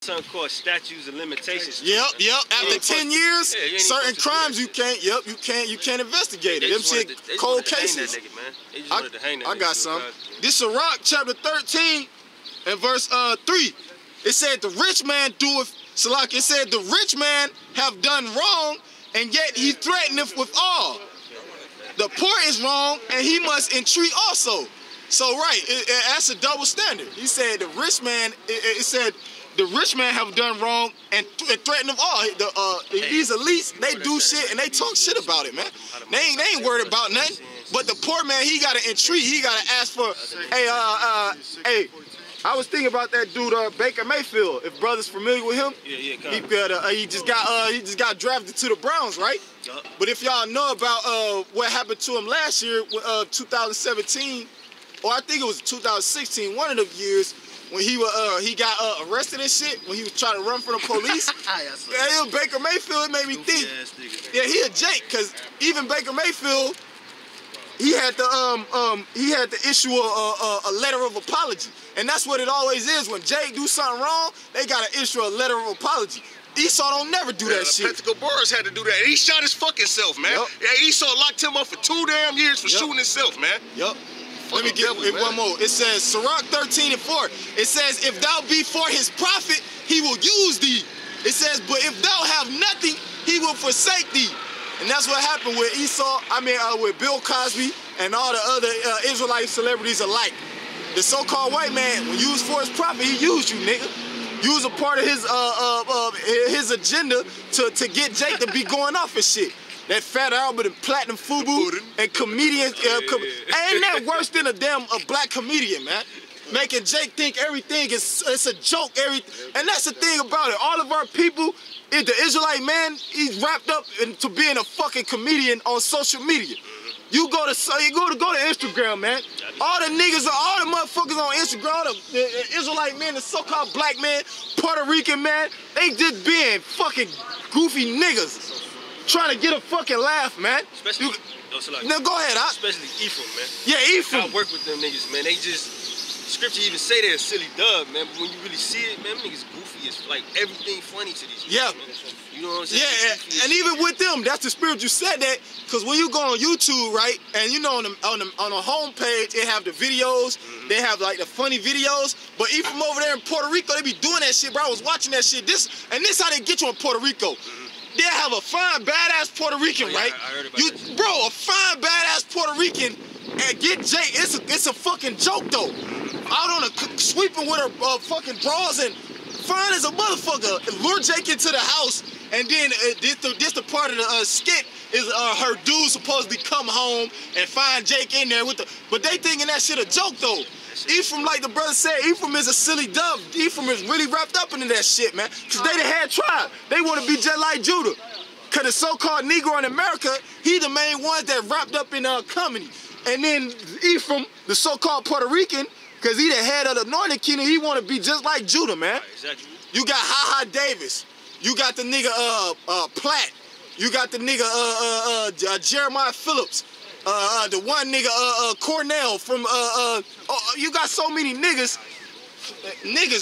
something called statutes of limitations. Yep. After 10 years, certain crimes you can't investigate it. Them shit cold cases. I got some. This Sirach chapter 13 and verse 3. It said the rich man doeth, Salak, it said the rich man have done wrong, and yet he threateneth with all. The poor is wrong, and he must entreat also. So right, that's a double standard. He said the rich man, it said the rich man have done wrong and threatened of all. These elites, they do shit and they talk shit about it, man. They ain't worried about nothing. But the poor man, he gotta entreat, he gotta ask for, hey, I was thinking about that dude, Baker Mayfield. If brothers familiar with him, he just got drafted to the Browns, right? But if y'all know about what happened to him last year, 2017, or I think it was 2016, one of the years when he got arrested and shit when he was trying to run from the police. Yeah, Baker Mayfield made me think. Yeah, he a Jake, cause even Baker Mayfield, he had to issue a letter of apology. And that's what it always is. When Jake do something wrong, they gotta issue a letter of apology. Esau don't never do that shit. Pentacle Boris had to do that. He shot his fucking self, man. Yeah, Esau locked him up for 2 damn years for shooting himself, man. Let me give it one more. It says, Sirach 13 and 4. It says, if thou be for his profit, he will use thee. It says, but if thou have nothing, he will forsake thee. And that's what happened with Esau, with Bill Cosby and all the other Israelite celebrities alike. The so-called white man, when you was for his profit, he used you, nigga. You was a part of his agenda to get Jake to be going off and shit. That Fat Albert and Platinum Fubu and comedians, ain't that worse than a black comedian, man? Making Jake think everything it's a joke, and that's the thing about it. All of our people, the Israelite man, he's wrapped up into being a fucking comedian on social media. You go to Instagram, man. All the niggas, all the motherfuckers on Instagram, all the Israelite men, the so-called black man, Puerto Rican man, they just being fucking goofy niggas. Trying to get a fucking laugh, man. Especially, now go ahead, especially Ephraim, man. Yeah, Ephraim. I work with them niggas, man. They just, scripture even say they're a silly dub, man. But when you really see it, man, them niggas goofy. It's like everything funny to these niggas, man. You know what I'm saying? Yeah, and even with them, that's the spirit you said that, because when you go on YouTube, right, and you know on the homepage, they have the videos, they have like the funny videos, but even over there in Puerto Rico, they be doing that shit, bro. I was watching that shit. This how they get you in Puerto Rico. They have a fine, badass Puerto Rican, right? I heard about that. Bro, a fine, badass Puerto Rican, and get Jake, it's a fucking joke, though. Out on a sweeping with her fucking drawers and fine as a motherfucker. Lure Jake into the house, and then this the part of the skit is her dude supposedly come home and find Jake in there but they thinking that shit a joke, though. Ephraim, like the brother said, Ephraim is a silly dove. Ephraim is really wrapped up into that shit, man. Because they the head tribe. They want to be just like Judah. Because the so-called Negro in America, he the main one that wrapped up in comedy. And then Ephraim, the so-called Puerto Rican, because he the head of the Northern Kingdom, he want to be just like Judah, man. Exactly. You got Ha Davis. You got the nigga Platt. You got the nigga Jeremiah Phillips. The one nigga, Cornell from, you got so many niggas,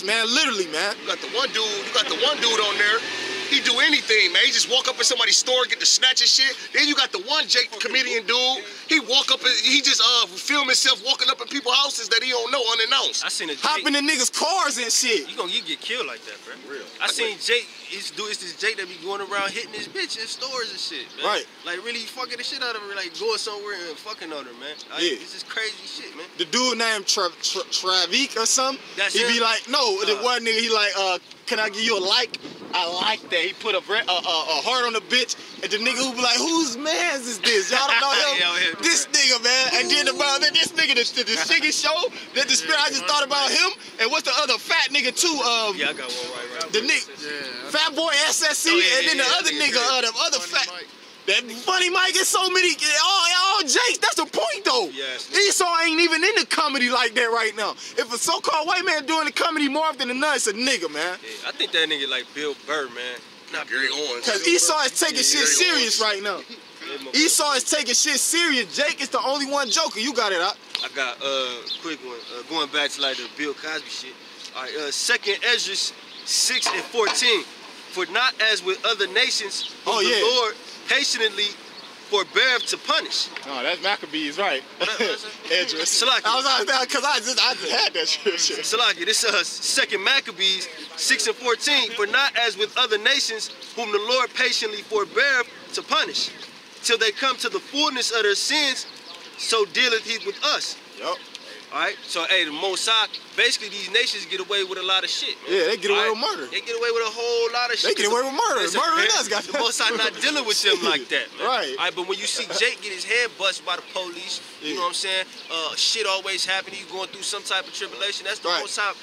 man, literally, man. You got the one dude on there. He do anything, man. He just walk up in somebody's store, get the snatching shit. Then you got the one Jake comedian dude. He walk up and he just film himself walking up in people's houses that he don't know unannounced. I seen a Jake. Hopping in niggas' cars and shit. You get killed like that, bro. Real. I seen Jake. It's this Jake that be going around hitting his bitch in stores and shit, man. Right. Like really fucking the shit out of her, like going somewhere and fucking on her, man. It's just crazy shit, man. The dude named Travik or something. He be like, no, the one nigga, he like, can I give you a like? I like that. He put a heart on the bitch, and the nigga who be like, whose mans is this? Y'all don't know him? This nigga, man. And then about this nigga, the Shiggy show, that the spirit, I just thought about him. And what's the other fat nigga too? Yeah, I got one right. The nigga, Fat Boy SSC, and then the other nigga, the other fat. That Funny Mike is so many, all Jakes, that's the point though. Yes. Esau ain't even into comedy like that right now. If a so-called white man doing the comedy more often than not, it's a nigga, man. Yeah, I think that nigga like Bill Burr, man. Not Gary Owens. Because Esau is taking shit serious right now. Esau is taking shit serious. Jake is the only one joker. You got it out. I got quick one. Going back to like the Bill Cosby shit. All right, 2nd Esdras 6 and 14. For not as with other nations, whom the Lord patiently forbeareth to punish. Oh, that's Maccabees, right? Idris. I was because I just had that scripture. Salaki, this is 2 Maccabees 6 and 14. For not as with other nations, whom the Lord patiently forbeareth to punish, till they come to the fullness of their sins, so dealeth he with us. Yup. All right, so hey, the Most High, basically these nations get away with a lot of shit, man. Yeah, they get away with murder. They get away with a whole lot of shit. They get away with murder. Murdering us, got the Most High not dealing with them like that, man. Right. All right, but when you see Jake get his head busted by the police, you know what I'm saying? Shit always happening. You going through some type of tribulation. That's the Most High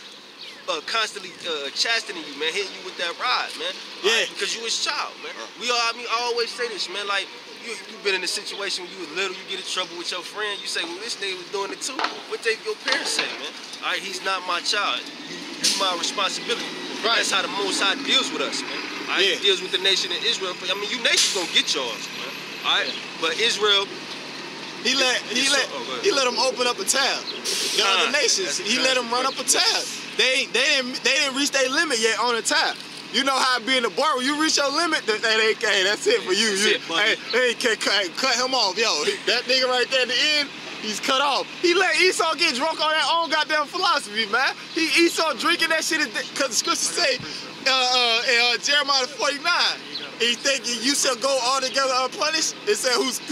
constantly chastening you, man, hitting you with that rod, man. Yeah. Because you his child, man. I always say this, man, like. You've been in a situation when you was little, you get in trouble with your friend, you say, well, this nigga was doing it too. What your parents say, man? All right, he's not my child. You my responsibility. Right. That's how the Most High deals with us, man. All right, he deals with the nation of Israel. I mean, you nations gonna get yours, man. All right, but Israel, he let them open up a tab. The other nations, he let them run up a tab. They didn't reach their limit yet on the tab. You know how it be in the bar, when you reach your limit, that's it for you. They can't cut him off, yo. That nigga right there at the end, he's cut off. He let Esau get drunk on that own goddamn philosophy, man. Esau drinking that shit, because the scriptures say, in Jeremiah 49, he thinking you shall go all together unpunished. It said who's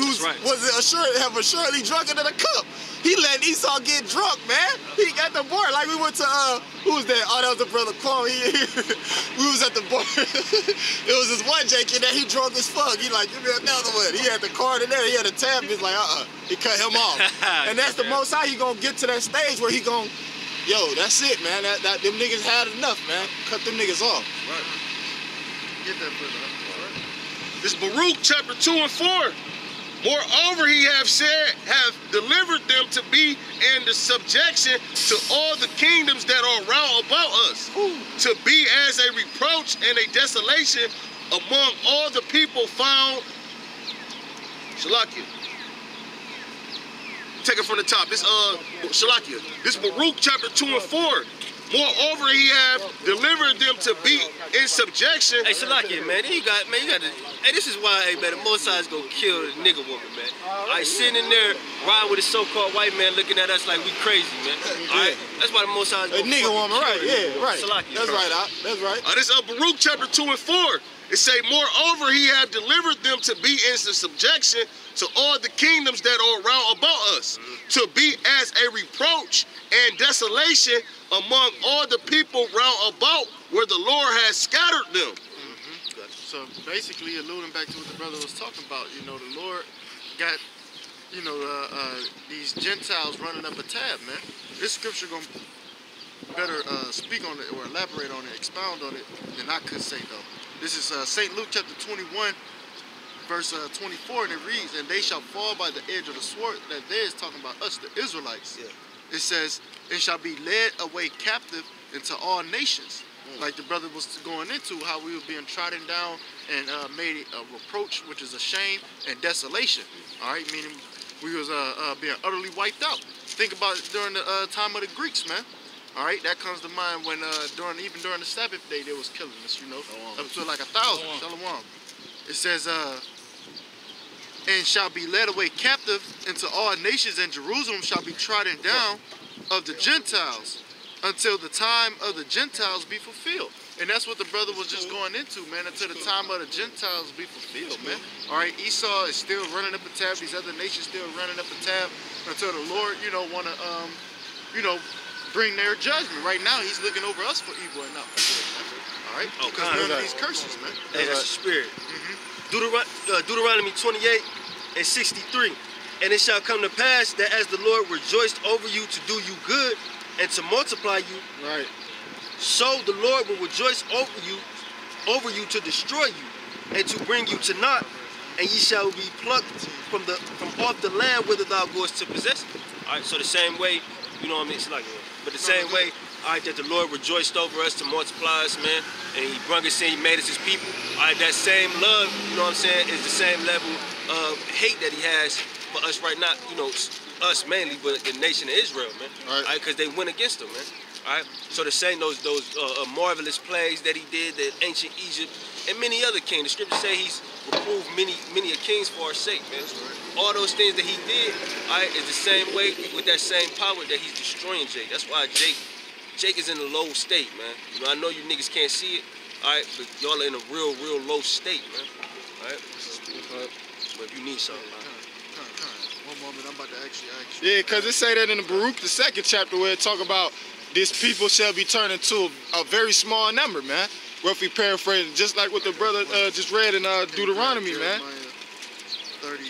was it assuredly drunker than a cup. He let Esau get drunk, man. He got the bar. Like we went to who was that? Oh, that was the brother Kwame. We was at the bar. It was this one Jake in there. He drunk as fuck. He like, give me another one. He had the card in there. He had a tab. He's like, He cut him off. And that's the Most High. He gonna get to that stage where he gonna, yo, that's it, man. Them niggas had enough, man. Cut them niggas off. Right. Get that brother. Right. This Baruch chapter 2 and 4. Moreover, he have delivered them to be in the subjection to all the kingdoms that are round about us, to be as a reproach and a desolation among all the people found. Shalakia. Take it from the top. This Shalakia. This Baruch chapter 2 and 4. Moreover, he have delivered them to be in subjection. Hey, Shalakia, man, you got to. Hey, this is why, hey, man, the Most High is gonna kill the nigga woman, man. All right, sitting in there, riding with a so-called white man, looking at us like we crazy, man. All right, that's why the Most High is gonna nigga woman, right? Yeah, right. Shalakia, that's right, that's right. This Baruch chapter 2 and 4. It say, moreover, he have delivered them to be in subjection to all the kingdoms that are round about us, to be as a reproach and desolation among all the people round about where the Lord has scattered them. So basically alluding back to what the brother was talking about, you know, the Lord got, you know, these Gentiles running up a tab, man. This scripture gonna better speak on it or elaborate on it, expound on it than I could say though. This is St. Luke chapter 21, verse 24, and it reads, and they shall fall by the edge of the sword. That there is talking about us, the Israelites. Yeah. It says, and shall be led away captive into all nations. Like the brother was going into, how we were being trodden down and made a reproach, which is a shame, and desolation. All right, meaning we was being utterly wiped out. Think about it during the time of the Greeks, man. All right, that comes to mind when even during the Sabbath day, they was killing us, you know, up to like 1,000. Shalom. It says, and shall be led away captive into all nations, and Jerusalem shall be trodden down of the Gentiles, until the time of the Gentiles be fulfilled. And that's what the brother was just going into, man, until the time of the Gentiles be fulfilled, man. All right, Esau is still running up a tab. These other nations still running up a tab until the Lord, you know, want to, you know, bring their judgment. Right now, he's looking over us for evil and not for good, man. All right? Because none of these curses, man. Hey, that's the spirit. Deuteronomy 28 and 63. And it shall come to pass that as the Lord rejoiced over you to do you good, and to multiply you, right? So the Lord will rejoice over you to destroy you, and to bring you to naught, and ye shall be plucked from off the land whither thou goest to possess it. All right, so the same way, you know what I mean? It's like, but the same way, all right, that the Lord rejoiced over us to multiply us, man, and He brought us in, He made us His people. All right, that same love, you know what I'm saying, is the same level of hate that He has for us right now, you know. Us mainly, but the nation of Israel, man. All right, because they went against them, man. All right. So the same those marvelous plagues that he did, that ancient Egypt and many other kings. The scriptures say he's reproved many a kings for our sake, man. All those things that he did, all right, is the same way with that same power that he's destroying Jake. That's why Jake is in a low state, man. You know, I know you niggas can't see it, all right, but y'all are in a real low state, man. All right. But if you need something, one moment, I'm about to actually ask you. Yeah, because it say that in the Baruch, the 2nd chapter, where it talk about this people shall be turned into a very small number, man. Roughly paraphrasing, just like what the brother just read in Deuteronomy, man. 30,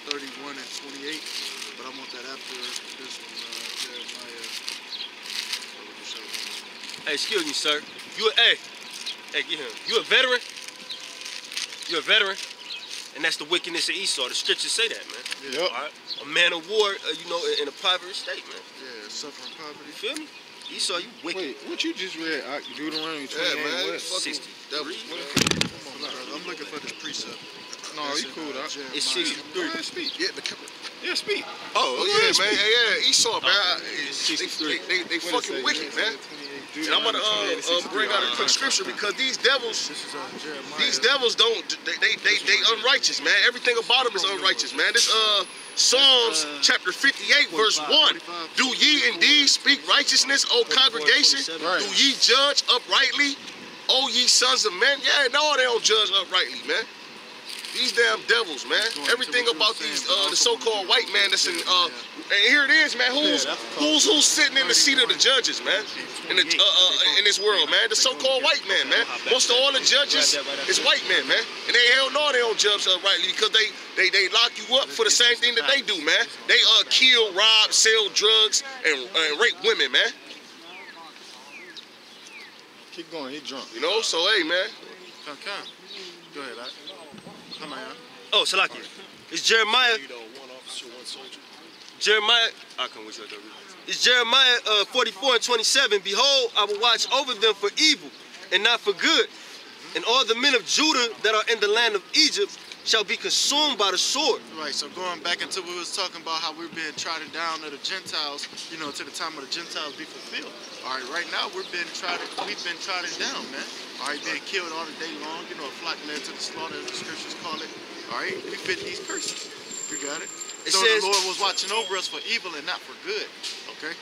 31, and 28. But I want that after this one, Jeremiah. Hey, excuse me, sir. Hey, get him. You a veteran? You a veteran? And that's the wickedness of Esau. The scriptures say that, man. Yeah. Yep. All right? A man of war, you know, in a impoverished state, man. Yeah, suffering poverty. You feel me? Esau, you wicked. Wait, what you just read? Deuteronomy 28, man, what? 60. I'm looking for this precept. No, you cool, Doc. It's 63. Go ahead, speak. Yeah, speak. Oh, yeah, man. Yeah, Esau, man. They What fucking it say? wicked, man. And I'm gonna bring out a quick scripture because these devils don't. They unrighteous, man. Everything about them is unrighteous, man. This Psalms chapter 58 verse 1. Do ye indeed speak righteousness, O congregation? Do ye judge uprightly, O ye sons of men? Yeah, no, they don't judge uprightly, man. These damn devils, man. Everything about these the so-called white man that's in and here it is, man. Who's sitting in the seat of the judges, man? In this world, man. The so-called white man, man. Most of all the judges is white men, man. And they hell no, they don't judge uprightly because they lock you up for the same thing that they do, man. They kill, rob, sell drugs, and rape women, man. Keep going, he drunk. You know, so hey, man. Come. Go ahead, Doc. Come on. Oh, Salaki. It's Jeremiah. I come with you. It's Jeremiah 44 and 27. Behold, I will watch over them for evil and not for good. And all the men of Judah that are in the land of Egypt shall be consumed by the sword. Right, so going back into what we was talking about, how we're being trodden down to the Gentiles, you know, to the time of the Gentiles be fulfilled. All right, right now we've been trodden down, man. All right, being killed all the day long, you know, a flock led to the slaughter, as the scriptures call it. All right, we fit these curses. You got it? So the Lord was watching over us for evil and not for good, okay?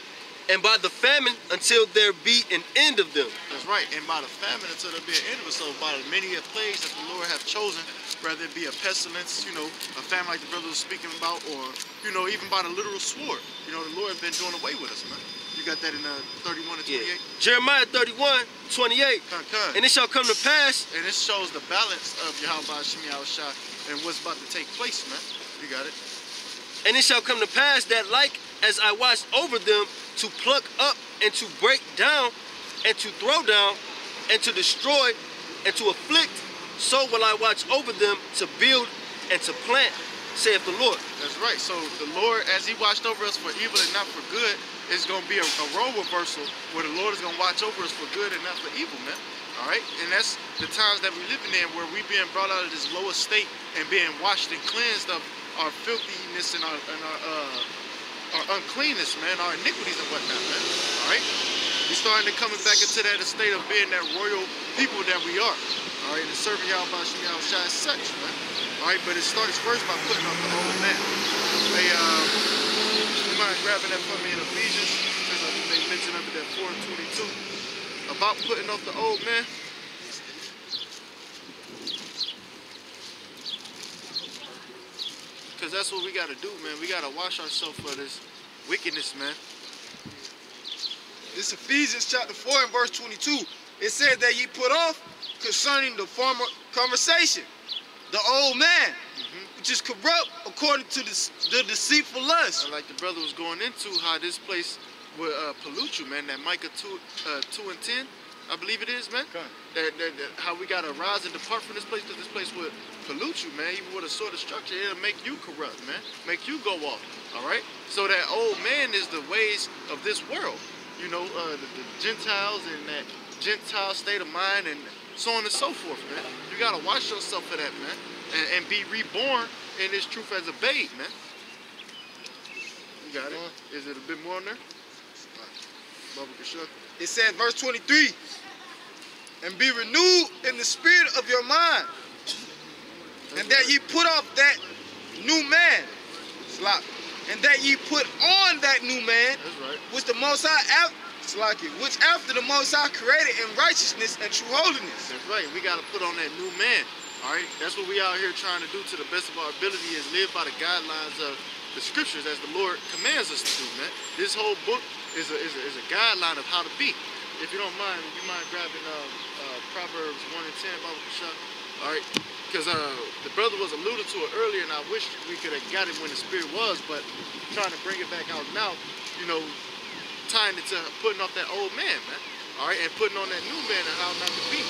And by the famine until there be an end of them. That's right, and by the famine until there be an end of it. So by the many plagues that the Lord have chosen, whether it be a pestilence, you know, a famine like the brother was speaking about, or, you know, even by the literal sword. You know, the Lord has been doing away with us, man. You got that in 31 and 28? Yeah. Jeremiah 31, 28. And it shall come to pass. And it shows the balance of Yahweh Shem Yahushua and what's about to take place, man. You got it? And it shall come to pass that like as I watched over them to pluck up and to break down and to throw down and to destroy and to afflict, so will I watch over them to build and to plant, saith the Lord. That's right. So the Lord, as he watched over us for evil and not for good, it's going to be a role reversal where the Lord is going to watch over us for good and not for evil, man. All right? And that's the times that we're living in, where we're being brought out of this lower state and being washed and cleansed of our filthiness and our uncleanness, man, our iniquities and whatnot, man. All right? We're starting to coming back into that state of being that royal people that we are. All right? And serving Yahweh Shem Yahushua as such, man. All right? But it starts first by putting off the old man. Hey, you mind grabbing that for me in Ephesians? Because I think they mentioned up at that 4 and 22 about putting off the old man. Because that's what we got to do, man. We got to wash ourselves for this wickedness, man. This Ephesians chapter 4 and verse 22. It said that ye put off concerning the former conversation, the old man, which is corrupt according to the deceitful lust. And like the brother was going into, how this place would pollute you, man. That Micah 2 and 10, I believe it is, man. Okay. That how we got to rise and depart from this place, because this place would pollute you, man. Even with a sort of structure, it'll make you corrupt, man. Make you go off, all right? So that old man is the ways of this world. You know, the Gentiles and that Gentile state of mind and so on and so forth, man. You got to watch yourself for that, man. And be reborn in this truth as a babe, man. You got it? Is it a bit more on there? Bubba Kashuk. It says, verse 23, and be renewed in the spirit of your mind, and that ye put off that new man, and that ye put on that new man, which the Most High, which after the Most High created in righteousness and true holiness. That's right. We got to put on that new man. All right. That's what we out here trying to do to the best of our ability, is live by the guidelines of the scriptures as the Lord commands us to do, man. This whole book is a guideline of how to be. If you don't mind, would you mind grabbing Proverbs 1 and 10, Baba Kashab? All right, because the brother was alluded to it earlier, and I wish we could have got it when the spirit was, but trying to bring it back out now, you know, tying it to putting off that old man, man. All right, and putting on that new man and how not to be.